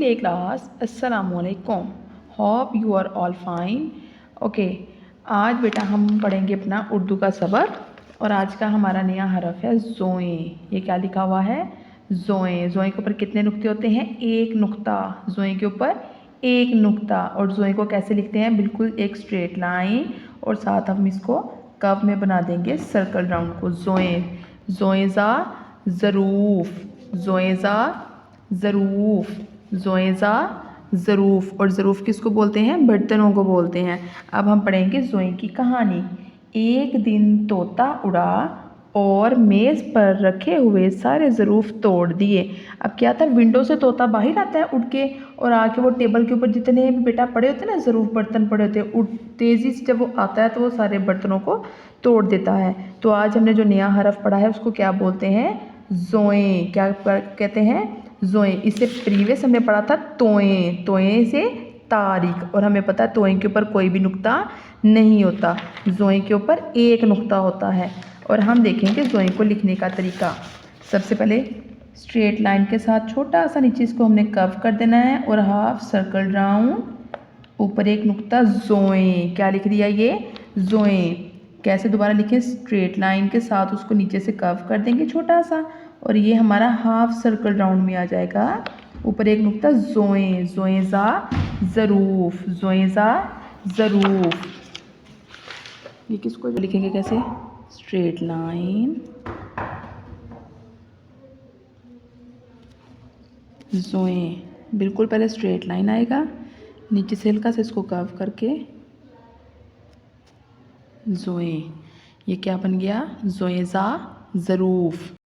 Day class, अस्सलाम वालेकुम। Hope you are all fine. Okay, आज बेटा हम पढ़ेंगे अपना उर्दू का सबक और आज का हमारा नया हरफ है ज़ोए। ये क्या लिखा हुआ है? ज़ोए। ज़ोए के ऊपर कितने नुक्ते होते हैं? एक नुक्ता। ज़ोए के ऊपर एक नुक्ता। और ज़ोए को कैसे लिखते हैं? बिल्कुल एक स्ट्रेट लाइन और साथ हम इसको कर्व में बना देंगे सर्कल राउंड को। ज़ोए। ज़ोएज़ा ज़रूफ़, ज़ोएज़ा ज़रूफ़, ज़ोएज़ा ज़रूफ़। और ज़रूफ़ किसको बोलते हैं? बर्तनों को बोलते हैं। अब हम पढ़ेंगे ज़ोए की कहानी। एक दिन तोता उड़ा और मेज़ पर रखे हुए सारे ज़रूफ़ तोड़ दिए। अब क्या था, विंडो से तोता बाहर आता है उड़ के और आके वो टेबल के ऊपर जितने भी बेटा पड़े होते हैं ना, ज़रूफ़ बर्तन पड़े होते हैं, उड़ तेज़ी से जब वो आता है तो वो सारे बर्तनों को तोड़ देता है। तो आज हमने जो नया हरफ पढ़ा है उसको क्या बोलते हैं? ज़ोए। क्या कहते हैं? ज़ोए। इससे प्रीवियस हमने पढ़ा था तोए। तोए से तारीख, और हमें पता है तोए के ऊपर कोई भी नुक्ता नहीं होता, ज़ोए के ऊपर एक नुक्ता होता है। और हम देखेंगे ज़ोए को लिखने का तरीका। सबसे पहले स्ट्रेट लाइन के साथ छोटा सा नीचे इसको हमने कर्व कर देना है और हाफ सर्कल राउंड, ऊपर एक नुक्ता, ज़ोए। क्या लिख दिया ये? ज़ोए। कैसे दोबारा लिखें? स्ट्रेट लाइन के साथ उसको नीचे से कर्व कर देंगे छोटा सा और ये हमारा हाफ सर्कल राउंड में आ जाएगा। ऊपर एक नुक्ता, ज़ोए। ज़ोएज़ा ज़रूफ़, ज़ोएज़ा ज़रूफ़। ये किसको लिखेंगे कैसे? स्ट्रेट लाइन, ज़ोए। बिल्कुल पहले स्ट्रेट लाइन आएगा, नीचे से हल्का से इसको कर्व करके ज़ोए। ये क्या बन गया? ज़ोएज़ा ज़रूफ़।